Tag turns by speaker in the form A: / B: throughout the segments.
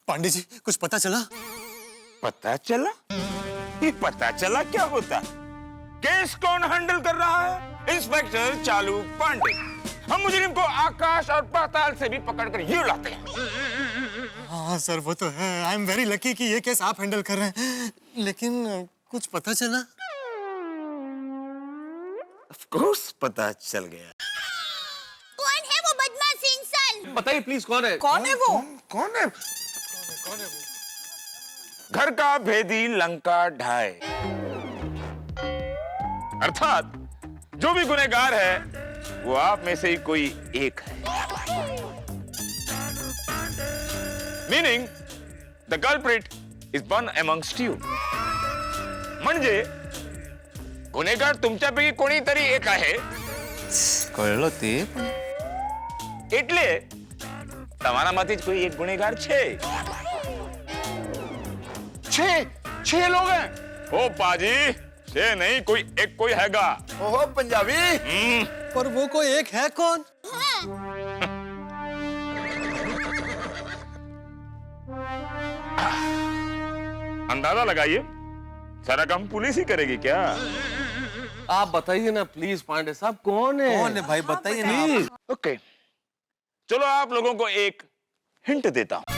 A: पांडे जी कुछ पता चला?
B: पता चला? ये पता चला क्या होता? केस कौन हैंडल कर रहा है? इंस्पेक्टर चालू पांडे। हम मुजरिम को आकाश और पाताल से भी पकड़कर यूं लाते हैं।
A: हाँ सर वो तो है। आई एम वेरी लकी कि ये केस आप हैंडल कर रहे हैं। लेकिन कुछ पता चला?
B: ऑफ कोर्स पता चल गया।
C: कौन है वो बदमाश इंसान?
D: बताइए प्लीज कौन है?
E: कौन है वो?
B: कौन है? घर का भेदी लंका ढाए। अर्थात जो भी गुनहगार है वो आप में से ही कोई एक है। Meaning the culprit is one amongst you. म्हणजे गुन्हेगार तुमच्यापैकी कोणीतरी एक आहे।
D: कळलं ते
B: એટલે તમારામાંથી જ કોઈ એક ગુનેગાર છે। छह लोग हैं। ओ पाजी छह नहीं कोई एक कोई हैगा।
D: ओहो पंजाबी।
A: पर वो कोई एक है कौन?
B: अंदाजा लगाइए। सारा काम पुलिस ही करेगी क्या?
D: आप बताइए ना प्लीज पांडे साहब कौन है?
E: कौन है भाई बताइए ना।
B: ओके चलो आप लोगों को एक हिंट देता हूं।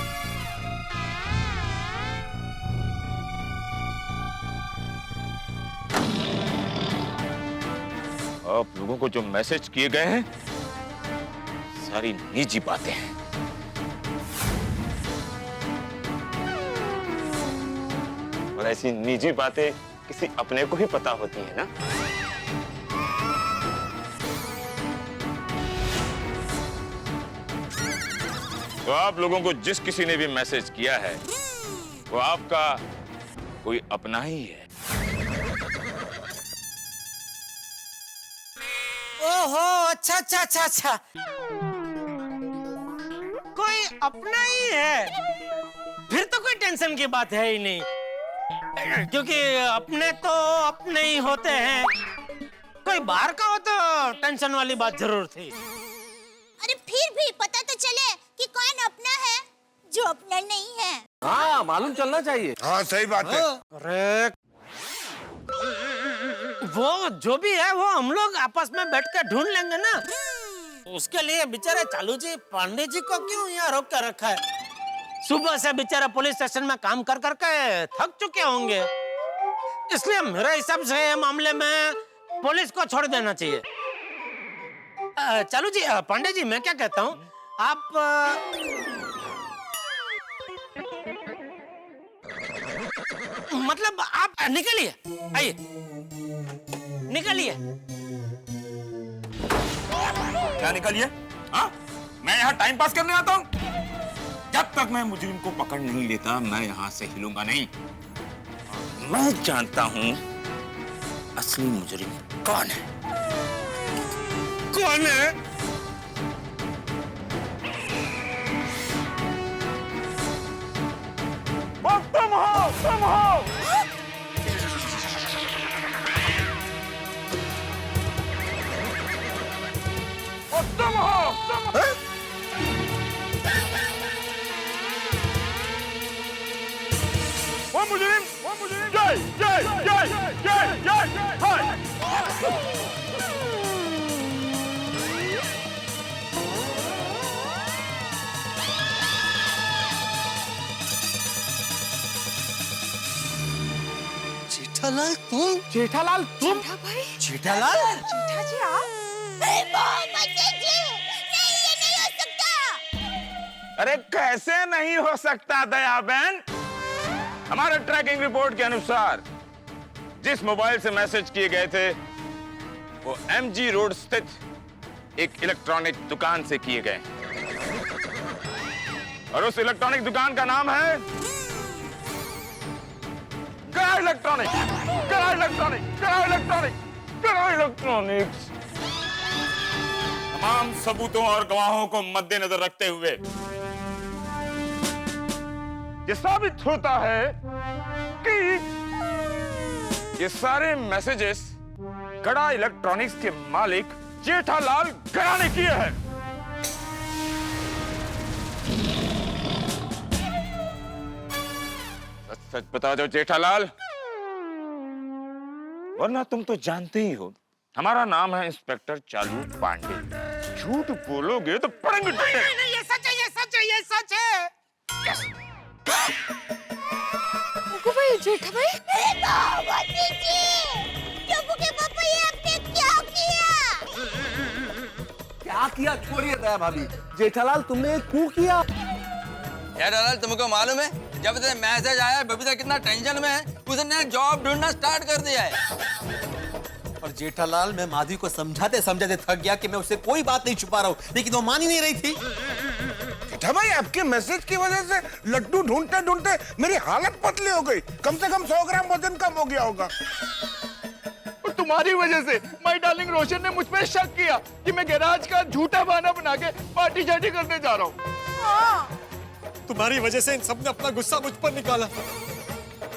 B: आप लोगों को जो मैसेज किए गए हैं सारी निजी बातें हैं। और ऐसी निजी बातें किसी अपने को ही पता होती है ना। तो आप लोगों को जिस किसी ने भी मैसेज किया है वो आपका कोई अपना ही है।
E: ओहो अच्छा अच्छा अच्छा अच्छा, कोई अपना ही है। फिर तो कोई टेंशन की बात है ही नहीं, क्योंकि अपने तो अपने ही होते हैं। कोई बाहर का हो तो टेंशन वाली बात जरूर थी।
C: अरे फिर भी पता तो चले कि कौन अपना है जो अपना नहीं है।
D: हाँ मालूम चलना चाहिए।
B: हाँ सही बात है।
E: अरे वो जो भी है वो हम लोग आपस में बैठ कर ढूंढ लेंगे ना। उसके लिए बेचारे चालू जी पांडे जी को क्यों यहाँ रोक कर रखा है? सुबह से बेचारे पुलिस स्टेशन में काम कर करके थक चुके होंगे, इसलिए मेरे हिसाब से मामले में पुलिस को छोड़ देना चाहिए। चालू जी पांडे जी मैं क्या कहता हूँ, आप मतलब आप निकलिए, आइए निकलिए।
B: क्या निकलिए? हाँ मैं यहाँ टाइम पास करने आता हूँ। जब तक मैं मुजरिम को पकड़ नहीं लेता मैं यहाँ से हिलूंगा नहीं। मैं जानता हूँ असली मुजरिम कौन है। कौन है? तुम हो, तुम हो। तुम हो, तुम हो। वो मुजरिम, जय जय जय जय जय हाय।
A: जेठालाल तुम?
E: जेठालाल तुम?
A: जेठालाल?
C: नहीं ये नहीं हो सकता।
B: अरे कैसे नहीं हो सकता दया बहन? हमारे ट्रैकिंग रिपोर्ट के अनुसार जिस मोबाइल से मैसेज किए गए थे वो एमजी रोड स्थित एक इलेक्ट्रॉनिक दुकान से किए गए और उस इलेक्ट्रॉनिक दुकान का नाम है गड़ा इलेक्ट्रॉनिक, गड़ा इलेक्ट्रॉनिक, गड़ा इलेक्ट्रॉनिक, गड़ा इलेक्ट्रॉनिक्स। तमाम सबूतों और गवाहों को मद्देनजर रखते हुए ये साबित होता है कि ये सारे मैसेजेस गड़ा इलेक्ट्रॉनिक्स के मालिक जेठालाल गड़ा ने किए हैं। सच सच बता दो जेठालाल, वरना तुम तो जानते ही हो हमारा नाम है इंस्पेक्टर चालू पांडे। झूठ बोलोगे तो पड़ेंगे डंडे।
E: नहीं, ये सच है, ये सच है, ये सच है।
C: भाई जेठा भाई, टप्पू के पापा, ये आपने क्या किया?
D: क्या किया छोड़िए दया भाभी, जेठालाल तुमने एक coup किया।
F: जेठालाल तुमको मालूम है जब से मैसेज आया बबीता कितना टेंशन में है, उसने जॉब ढूंढना स्टार्ट कर दिया है।
G: और जेठालाल, मैं माधवी को समझाते समझाते थक गया कि मैं उससे कोई बात नहीं छुपा रहा हूँ, लेकिन वो मान ही नहीं रही थी।
H: जेठा भाई, आपके मैसेज की वजह से लड्डू ढूंढते ढूंढते मेरी हालत पतली हो गई। कम से कम 100 ग्राम वजन कम हो गया होगा।
I: और तुम्हारी वजह से माय डार्लिंग रोशन ने मुझ पर शक किया कि मैं गैराज का झूठा बहाना बना के पार्टी शार्टी करने जा रहा हूँ।
A: तुम्हारी वजह से इन सब ने अपना गुस्सा मुझ पर निकाला।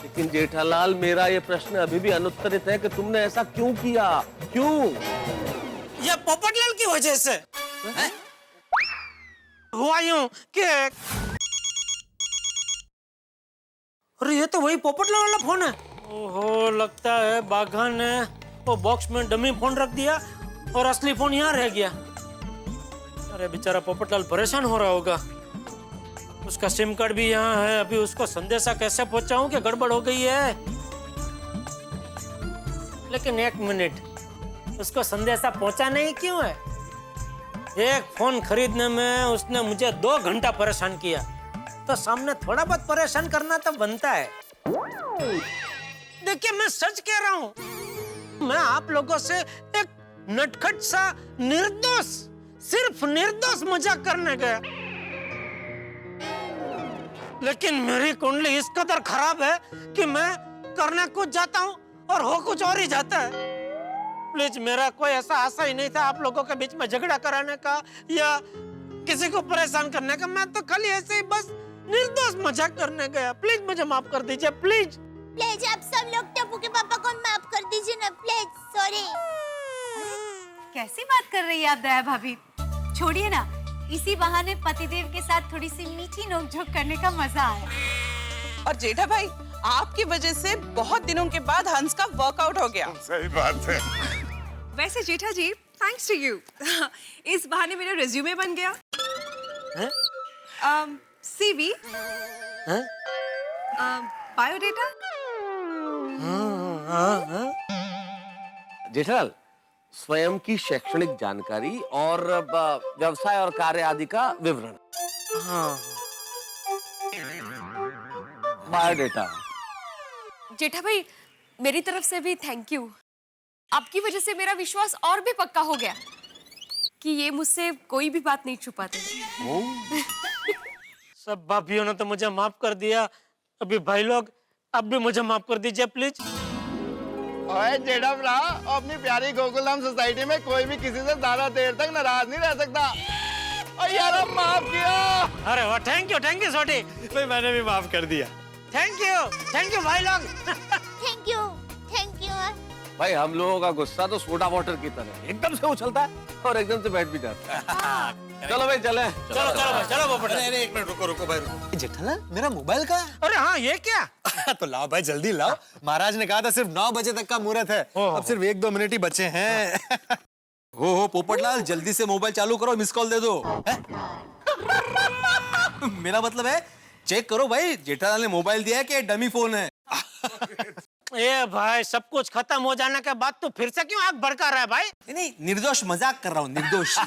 D: लेकिन जेठालाल, मेरा ये प्रश्न अभी भी अनुत्तरित है कि तुमने ऐसा क्यों किया, क्यों?
E: ये पोपटलाल की वजह से हुआ यूं कि अरे ये तो वही पोपटलाल वाला फोन है। ओहो, लगता है बाघा ने वो बॉक्स में डमी फोन रख दिया और असली फोन यहाँ रह गया। अरे बेचारा पोपटलाल परेशान हो रहा होगा। उसका सिम कार्ड भी यहाँ है। अभी उसको संदेशा कैसे पहुंचाऊं कि गड़बड़ हो गई है। लेकिन एक मिनट, उसको संदेशा पहुंचाना ही क्यों है? एक फोन खरीदने में उसने मुझे 2 घंटा परेशान किया, तो सामने थोड़ा बहुत परेशान करना तो बनता है। देखिए, मैं सच कह रहा हूं, मैं आप लोगों से एक नटखट सा निर्दोष, सिर्फ निर्दोष मजाक करने गया, लेकिन मेरी कुंडली इस कदर खराब है कि मैं करने कुछ जाता हूं और हो कुछ और ही जाता है। प्लीज, मेरा कोई ऐसा आशा ही नहीं था आप लोगों के बीच में झगड़ा कराने का या किसी को परेशान करने का। मैं तो खाली ऐसे ही बस निर्दोष मजाक करने गया। प्लीज मुझे माफ कर दीजिए, प्लीज।
C: प्लीज आप सब लोग टप्पू के पापा को माफ कर दीजिए ना, प्लीज। सॉरी।
J: कैसी बात कर रही है आप दया भाभी? छोड़िए ना, इसी बहाने पतिदेव के साथ थोड़ी सी मीठी नोकझोंक करने का मजा आया।
K: और जेठा भाई, आपकी वजह से बहुत दिनों के बाद हंस का वर्कआउट हो गया।
H: सही बात है।
K: वैसे जेठा जी, थैंक्स टू यू, इस बहाने मेरा रिज्यूमे बन गया। CV, biodata.
D: जेठालाल, स्वयं की शैक्षणिक जानकारी और व्यवसाय और कार्य आदि का विवरण। बायोडेटा।
J: जेठा भाई, मेरी तरफ से भी थैंक यू। आपकी वजह से मेरा विश्वास और भी पक्का हो गया कि ये मुझसे कोई भी बात नहीं छुपाते।
E: सब भाभियों ने तो मुझे माफ कर दिया, अभी भाई लोग अब भी मुझे माफ कर दीजिए प्लीज।
I: ओए जेठा भरा, अपनी प्यारी गोकुलधाम सोसाइटी में कोई भी किसी से ज्यादा देर तक नाराज नहीं रह सकता। और यार, अब माफ किया।
E: अरे वाह, थैंक यू छोटी
A: भाई, मैंने भी माफ कर दिया।
E: थैंक यू भाई लोग।
C: Thank you.
D: भाई, हम लोगों का गुस्सा तो सोडा वाटर की तरह एकदम से उछलता है और एकदम से बैठ भी जाता है। चलो भाई, चले।
E: चलो पोपटलाल।
A: अरे एक मिनट, रुको भाई, रुको। जेठालाल, मेरा मोबाइल कहाँ है?
E: अरे हाँ, ये क्या?
A: तो लाओ भाई, जल्दी लाओ। महाराज ने कहा था सिर्फ 9 बजे तक का मुहूर्त है। अब सिर्फ 1-2 मिनट ही बचे हैं।
G: हो पोपटलाल, जल्दी से मोबाइल चालू करो, मिस कॉल दे दो। मेरा मतलब है, चेक करो भाई, जेठालाल ने मोबाइल दिया है कि डमी फोन है।
E: ए भाई, सब कुछ खत्म हो जाने के बाद तो फिर से क्यों आग भड़का रहा है भाई?
G: नहीं, निर्दोष मजाक कर रहा हूँ, निर्दोष।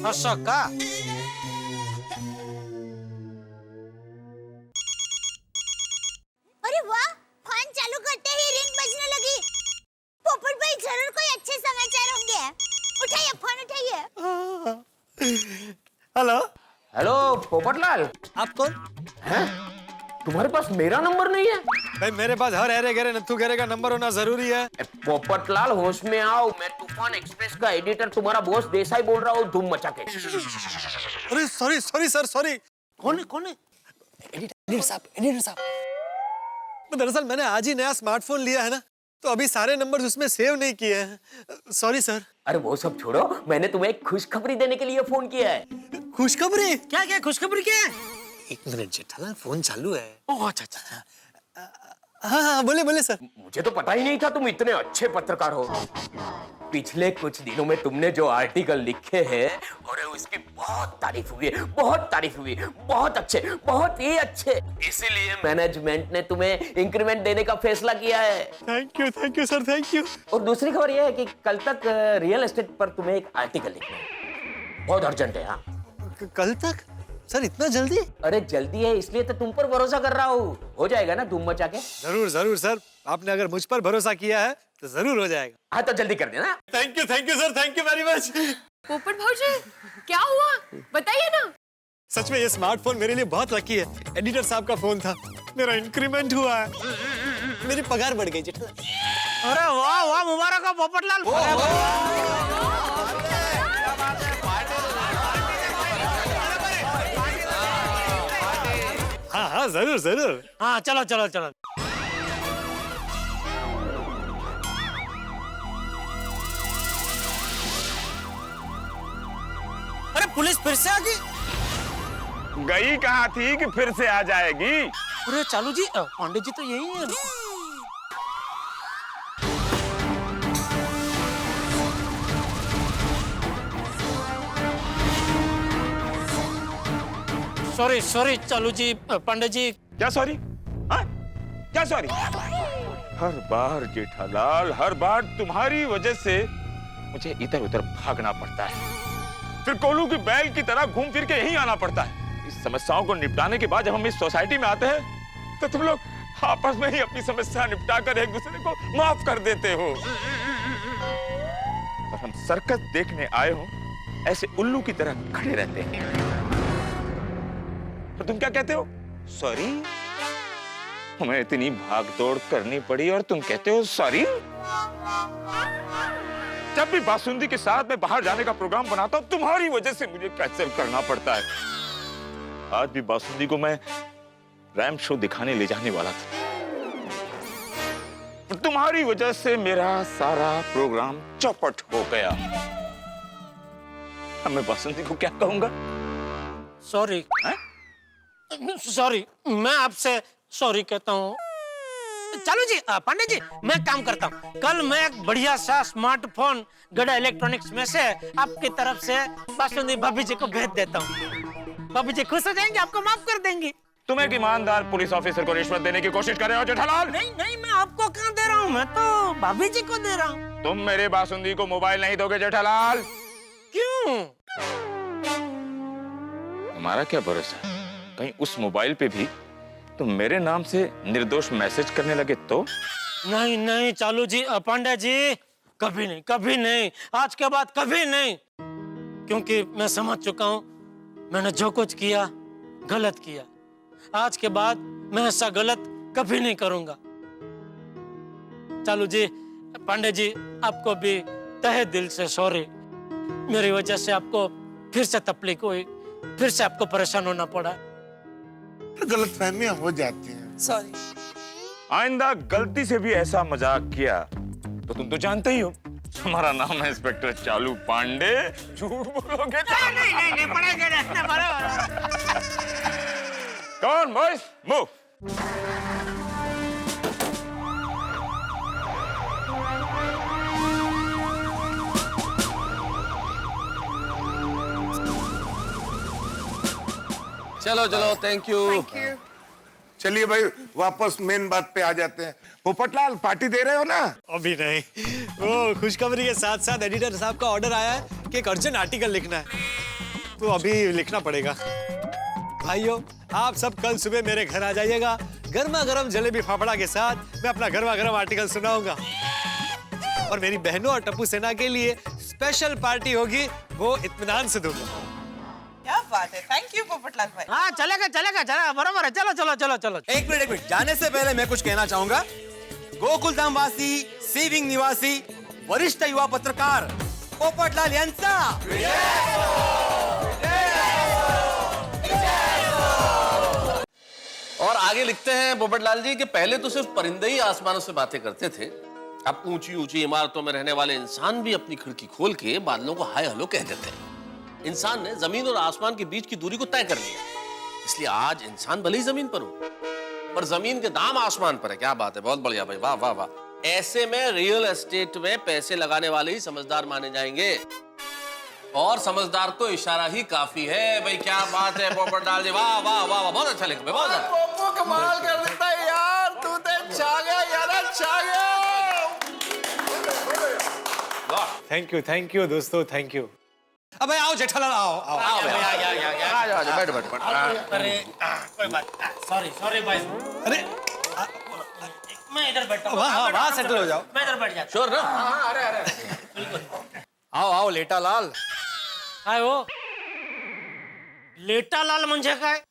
E: का
C: अरे वाह, फोन चालू करते ही रिंग बजने लगी। पोपट भाई, जरूर कोई अच्छे समाचार होंगे। उठाइए फोन, उठाइए।
A: हेलो।
B: हेलो पोपटलाल,
A: आप कौन?
B: हैं? तुम्हारे पास मेरा नंबर नहीं है?
A: भाई, मेरे पास हर अरे गहरे नत्थू गहरे का नंबर होना जरूरी है।
B: पोपटलाल, होश में आओ। मैं तूफान एक्सप्रेस का एडिटर, तुम्हारा बॉस देसाई बोल रहा हूँ, धूम मचा के।
A: अरे सॉरी सर।
E: कौन है?
A: एडिटर साहब। दरअसल मैंने आज ही नया स्मार्टफोन लिया है ना, तो अभी सारे नंबर उसमें सेव नहीं किए हैं। Sorry sir.
B: अरे वो सब छोड़ो, मैंने तुम्हें एक खुशखबरी देने के लिए फोन किया है।
A: खुशखबरी?
E: क्या खुशखबरी क्या है?
A: एक मिनट जेठालाल, फोन चालू है।
E: ओह अच्छा अच्छा।
A: हाँ हाँ बोले बोले सर।
L: मुझे तो पता ही नहीं था तुम इतने अच्छे पत्रकार हो। पिछले कुछ दिनों में तुमने जो आर्टिकल लिखे हैं और उसकी बहुत तारीफ हुई है, बहुत तारीफ हुई है, बहुत अच्छे, बहुत ही अच्छे। इसीलिए मैनेजमेंट ने तुम्हें इंक्रीमेंट देने का फैसला किया है।
A: Thank you sir, thank you.
L: और दूसरी खबर यह है कि कल तक रियल एस्टेट पर तुम्हें एक आर्टिकल लिखना है, बहुत अर्जेंट है। हाँ
A: कल तक सर, इतना जल्दी?
L: अरे जल्दी है इसलिए तो तुम पर भरोसा कर रहा हूँ। हो जाएगा ना धूम मचा के?
A: जरूर जरूर सर, आपने अगर मुझ पर भरोसा किया है तो जरूर हो जाएगा।
L: हाँ तो जल्दी कर देना।
A: Thank you sir, thank you very much.
J: पोपट भाऊजी क्या हुआ बताइए ना।
A: सच में ये स्मार्टफोन मेरे लिए बहुत लकी है। एडिटर साहब का फोन था, मेरा इंक्रीमेंट हुआ है, मेरी पगार बढ़ गई जेठालाल।
E: अरे वाह वाह, मुबारक हो पोपटलाल।
A: हाँ हाँ जरूर जरूर।
E: हाँ चलो चलो चलो। अरे पुलिस फिर से आ गई।
B: गई कहाँ थी कि फिर से आ जाएगी?
E: अरे चालू जी, पांडे जी तो यही है। सॉरी सॉरी चालू जी, पांडे जी।
B: क्या सॉरी? हाँ? क्या सॉरी? हर बार जेठालाल, हर बार तुम्हारी वजह से मुझे इधर उधर भागना पड़ता है, फिर कोलू की बैल की तरह घूम फिर के यहीं आना पड़ता है। इस समस्याओं को निपटाने के बाद जब हम इस सोसाइटी में आते हैं तो तुम लोग आपस में ही अपनी समस्या निपटाकर एक दूसरे को माफ कर देते हो। और हम सर्कस देखने आए हो ऐसे उल्लू की तरह खड़े रहते हैं। तो तुम क्या कहते हो? सॉरी। हमें इतनी भागदौड़ करनी पड़ी और तुम कहते हो सॉरी। जब भी बासुंदी के साथ मैं बाहर जाने का प्रोग्राम बनाता हूं तुम्हारी वजह से मुझे कैंसिल करना पड़ता है। आज भी बासुंदी को मैं रैम्प शो दिखाने ले जाने वाला था, तुम्हारी वजह से मेरा सारा प्रोग्राम चौपट हो गया। अब मैं बासुंदी को क्या कहूंगा?
E: सॉरी सॉरी, मैं आपसे सॉरी कहता हूँ। चालू जी, पांडे जी, मैं काम करता हूँ। कल मैं एक बढ़िया सा स्मार्टफोन गड़ा इलेक्ट्रॉनिक्स में से आपकी तरफ से बासुंदी भाभी जी को भेज देता हूँ। भाभी जी खुश हो जाएंगे, आपको माफ कर देंगी।
B: तुम एक ईमानदार पुलिस ऑफिसर को रिश्वत देने की कोशिश कर रहे हो जेठालाल?
E: नहीं नहीं, मैं आपको कहाँ दे रहा हूँ, मैं तो भाभी जी को दे रहा हूँ।
B: तुम मेरे बासुंदी को मोबाइल नहीं दोगे जेठालाल?
E: क्यों?
B: तुम्हारा क्या भरोसा है, कहीं उस मोबाइल पे भी तुम मेरे नाम से निर्दोष मैसेज करने लगे तो?
E: नहीं नहीं चालू जी, पांडे जी, कभी नहीं, कभी नहीं, आज के बाद कभी नहीं। क्योंकि मैं समझ चुका हूँ मैंने जो कुछ किया गलत किया। आज के बाद मैं ऐसा गलत कभी नहीं करूंगा। चालू जी, पांडे जी, आपको भी तहे दिल से सॉरी। मेरी वजह से आपको फिर से तकलीफ हुई, फिर से आपको परेशान होना पड़ा।
H: गलतफहमियां हो जाती हैं।
K: सॉरी।
B: आइंदा गलती से भी ऐसा मजाक किया तो तुम तो जानते ही हो हमारा नाम है इंस्पेक्टर चालू पांडे। झूठ बोलोगे तो
E: नहीं पड़ेगा।
B: कौन बॉयज मूव।
D: चलो चलो, थैंक यू।
H: चलिए भाई वापस मेन बात पे आ जाते हैं। पोपटलाल पार्टी दे रहे हो ना?
A: अभी नहीं, वो खुशखबरी के साथ साथ एडिटर साहब का ऑर्डर आया है कि एक अर्जेंट आर्टिकल लिखना है, तो अभी लिखना पड़ेगा। भाइयों, आप सब कल सुबह मेरे घर आ जाइएगा, गर्मा गर्म जलेबी फाफड़ा के साथ मैं अपना गर्मा गर्म आर्टिकल सुनाऊंगा। और मेरी बहनों और टप्पू सेना के लिए स्पेशल पार्टी होगी, वो इत्मीनान से दूंगा।
K: क्या बात है, थैंक यू पोपटलाल भाई।
E: हाँ चलेगा चलेगा चलेगा, बराबर है। चलो चलो चलो चलो।
G: एक मिनट, जाने से पहले मैं कुछ कहना चाहूंगा। गोकुलधाम वासी, सीविंग निवासी, वरिष्ठ युवा पत्रकार पोपटलाल यांचा
D: और आगे लिखते हैं पोपटलाल जी कि पहले तो सिर्फ परिंदे ही आसमानों से बातें करते थे, अब ऊंची ऊंची इमारतों में रहने वाले इंसान भी अपनी खिड़की खोल के बादलों को हाय हेलो कह देते हैं। इंसान ने जमीन और आसमान के बीच की दूरी को तय कर लिया, इसलिए आज इंसान भले ही जमीन पर हो, पर जमीन के दाम आसमान पर है। क्या बात है, बहुत बढ़िया भाई, वाह वाह वाह। ऐसे में रियल एस्टेट में पैसे लगाने वाले ही समझदार माने जाएंगे, और समझदार तो इशारा ही काफी है भाई। क्या बात है पोपट लाल जी, वाह वाह वाह वाह, बहुत अच्छा लिखा भाई, बहुत अच्छा।
I: पोपो कमाल कर देता है यार, तू तो छा गया यार, छा गया।
A: थैंक यू दोस्तों, थैंक यू। अबे आओ जेठालाल, आओ आओ
D: आओ भाई, आ जा, बैठ बैठ।
E: अरे कोई बात, सॉरी भाई।
A: अरे
E: मैं इधर बैठता हूँ,
A: वहाँ सेटल हो जाओ।
E: मैं इधर बैठ जाता
D: श्योर ना?
E: बिल्कुल।
G: आओ लेटा लाल।
E: काय हो लेटा लाल म्हणजे काय?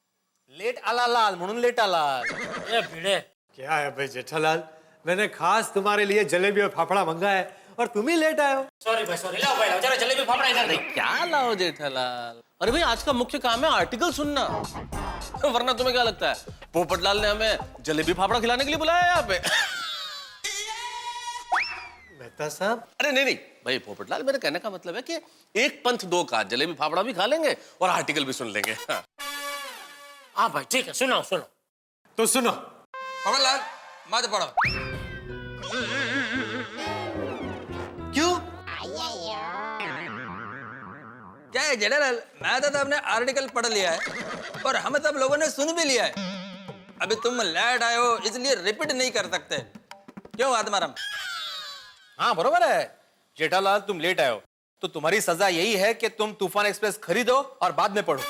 G: लेट आला लाल म्हणून लेटा लाल।
E: ए भिड़े,
A: क्या है भाई जेठालाल, मैंने खास तुम्हारे लिए जलेबी और फाफड़ा मंगा है और तुम ही लेट आए हो।
E: सॉरी भाई, सॉरी। लाओ भाई, लाओ जरा जलेबी फाफड़ा इधर दे।
D: क्या लाओ जेठालाल? अरे भाई आज का मुख्य काम है आर्टिकल सुनना, वरना तुम्हें क्या लगता है पोपटलाल ने हमें जलेबी फाफड़ा खिलाने के लिए बुलाया यहाँ पे?
A: मेहता साहब,
D: अरे नहीं भाई पोपटलाल, मेरे कहने का मतलब है कि एक पंथ दो काज, जलेबी फाफड़ा भी खा लेंगे और आर्टिकल भी सुन लेंगे।
E: हाँ भाई ठीक है, सुनाओ सुनो।
A: तो सुनो।
F: पोपटलाल मत पढ़ो।
A: क्यों?
F: क्या है जेठालाल, मैं तो अपने आर्टिकल पढ़ लिया है और हम सब लोगों ने सुन भी लिया है। अभी तुम लेट आए हो इसलिए रिपीट नहीं कर सकते, क्यों आत्माराम?
G: हाँ बरोबर है जेठालाल, तुम लेट आए हो तो तुम्हारी सजा यही है कि तुम तूफान एक्सप्रेस खरीदो और बाद में पढ़ो।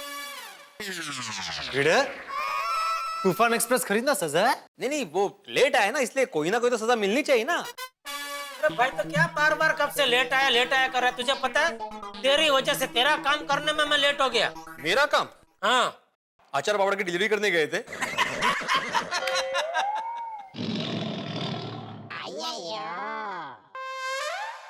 A: तूफान एक्सप्रेस खरीदना सजा है?
G: नहीं, वो लेट आए ना, इसलिए कोई ना कोई तो सजा मिलनी चाहिए ना।
E: अरे भाई तो क्या बार बार कब से लेट आया कर रहा है? तुझे पता है तेरी वजह से तेरा काम करने में मैं लेट हो गया।
G: मेरा काम?
E: हाँ,
G: अचार पापड़ की डिलीवरी करने गए थे।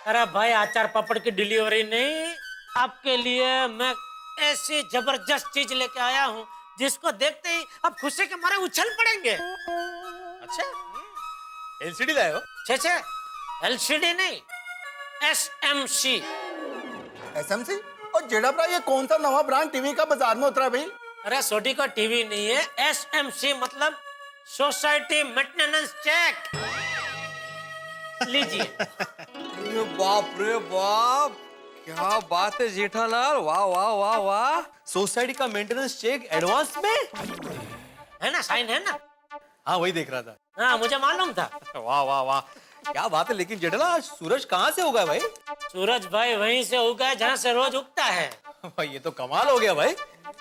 E: अरे भाई अचार पापड़ की डिलीवरी नहीं, आपके लिए मैं ऐसी जबरदस्त चीज लेके आया हूँ जिसको देखते ही आप खुशी के मारे उछल पड़ेंगे।
G: अच्छा, एलसीडी लाए हो?
E: छे एलसीडी नहीं, एसएमसी।
I: एसएमसी? और जेड़ा भरा ये कौन सा नवा ब्रांड टीवी का बाजार में उतरा भाई?
E: अरे सोटी का टीवी नहीं है, एसएमसी मतलब सोसाइटी मेंटेनेंस चेक। लीजिए।
G: बाप रे बाप, क्या बात है जेठालाल, वाह वाह वाह वाह। सोसाइटी का मेंटेनेंस चेक एडवांस में
E: है ना, साइन है ना?
G: हाँ वही देख रहा था।
E: हाँ मुझे मालूम था।
G: वाह वाह वाह, क्या बात है। लेकिन जेठालाल सूरज कहाँ से उगा भाई?
E: सूरज भाई वहीं से उगा है जहाँ से रोज उगता है।
G: भाई ये तो कमाल हो गया भाई।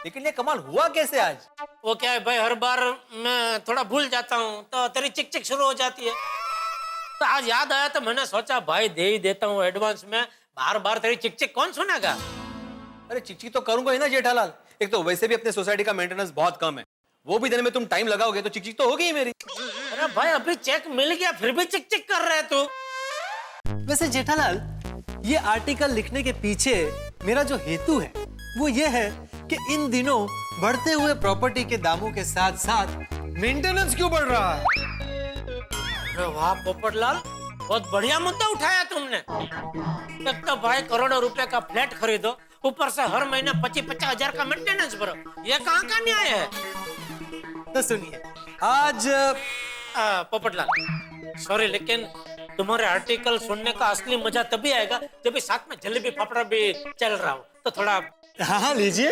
G: लेकिन ये कमाल हुआ कैसे आज?
E: वो क्या है भाई, हर बार मैं थोड़ा भूल जाता हूँ तो तेरी चिक चिक शुरू हो जाती है, तो आज याद आया तो मैंने सोचा भाई दे ही देता हूँ एडवांस में, बार बार तेरी चिक चिक कौन सुनेगा?
G: अरे चिकचिक तो करूंगा ही ना जेठालाल, एक तो वैसे भी अपने सोसाइटी का मेंटेनेंस बहुत कम है, वो भी देने में तुम टाइम लगाओगे तो चिकचिक तो होगी ही मेरी।
E: अरे भाई अभी चेक मिल गया फिर भी चिक चिक कर रहे तू।
A: वैसे जेठालाल, ये आर्टिकल लिखने के पीछे मेरा जो हेतु है वो ये है कि इन दिनों बढ़ते हुए प्रॉपर्टी के दामों के साथ साथ मेंटेनेंस क्यों बढ़ रहा है।
E: अरे वाह पोपटलाल, बहुत बढ़िया मुद्दा उठाया तुमने। एक तो भाई करोड़ों रुपए का फ्लैट खरीदो, ऊपर से हर महीने 25-50 हजार का मेंटेनेंस भरो, ये कहाँ का न्याय है?
A: तो सुनिए, आज
E: पोपटलाल सॉरी, लेकिन तुम्हारे आर्टिकल सुनने का असली मजा तभी आएगा जब भी साथ में जलेबी फाफड़ा भी चल रहा हो, तो थोड़ा।
A: हाँ लीजिए।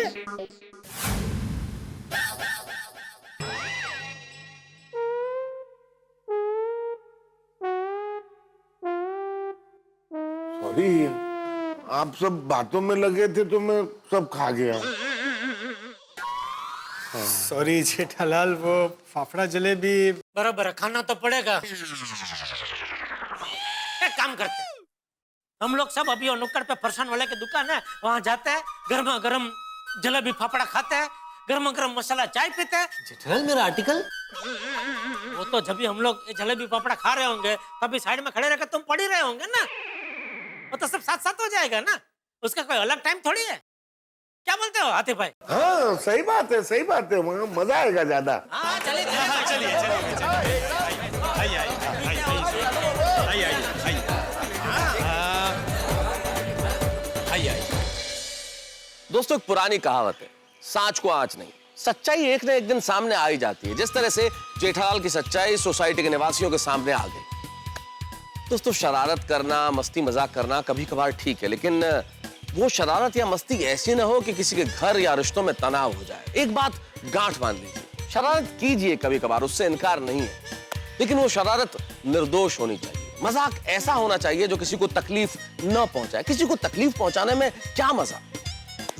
H: सॉरी, आप सब बातों में लगे थे तो मैं सब खा गया।
A: सॉरी जेठालाल, वो फाफड़ा जलेबी
E: बराबर खाना तो पड़ेगा। एक काम करते हैं, हम लोग सब अभी नुक्कड़ पे फरसान वाले की दुकान है, वहां जाते हैं, गर्मा गर्म जलेबी फाफड़ा खाते हैं, गर्मा गर्म मसाला चाय पीते हैं।
A: जेठालाल मेरा आर्टिकल?
E: वो तो जब भी हम लोग जलेबी फाफड़ा खा रहे होंगे तभी साइड में खड़े रहकर तुम पढ़ ही रहे होंगे ना, वो तो सब साथ साथ हो जाएगा ना, उसका कोई अलग टाइम थोड़ी है। क्या बोलते हो आतिफ भाई?
H: हाँ सही बात है, सही बात है, वहाँ मजा आएगा ज्यादा।
E: हाँ चलिए
D: दोस्तों एक पुरानी कहावत है, सांच को आंच नहीं, सच्चाई एक न एक दिन सामने आ ही जाती है, जिस तरह से जेठालाल की सच्चाई सोसाइटी के निवासियों के सामने आ गई। दोस्तों, शरारत करना, मस्ती मजाक करना कभी कभार ठीक है, लेकिन वो शरारत या मस्ती ऐसी ना हो कि किसी के घर या रिश्तों में तनाव हो जाए। एक बात गांठ बांध लीजिए, शरारत कीजिए कभी कभार, उससे इनकार नहीं है, लेकिन वो शरारत निर्दोष होनी चाहिए। मजाक ऐसा होना चाहिए जो किसी को तकलीफ न पहुंचाए। किसी को तकलीफ पहुंचाने में क्या मजा?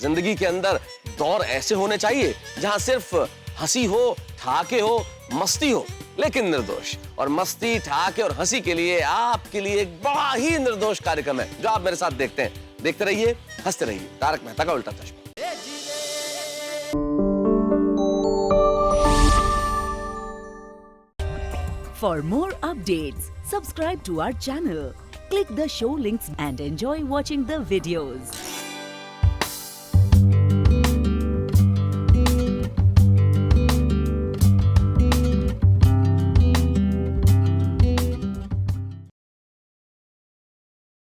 D: जिंदगी के अंदर दौर ऐसे होने चाहिए जहां सिर्फ हंसी हो, ठहाके हो, मस्ती हो, लेकिन निर्दोष। और मस्ती, ठहाके और हंसी के लिए आपके लिए एक बड़ा ही निर्दोष कार्यक्रम है जो आप मेरे साथ देखते हैं। देखते रहिए, हंसते रहिए। तारक मेहता का उल्टा चश्मा।
M: For more updates, subscribe to our channel, click the show links and enjoy watching the videos.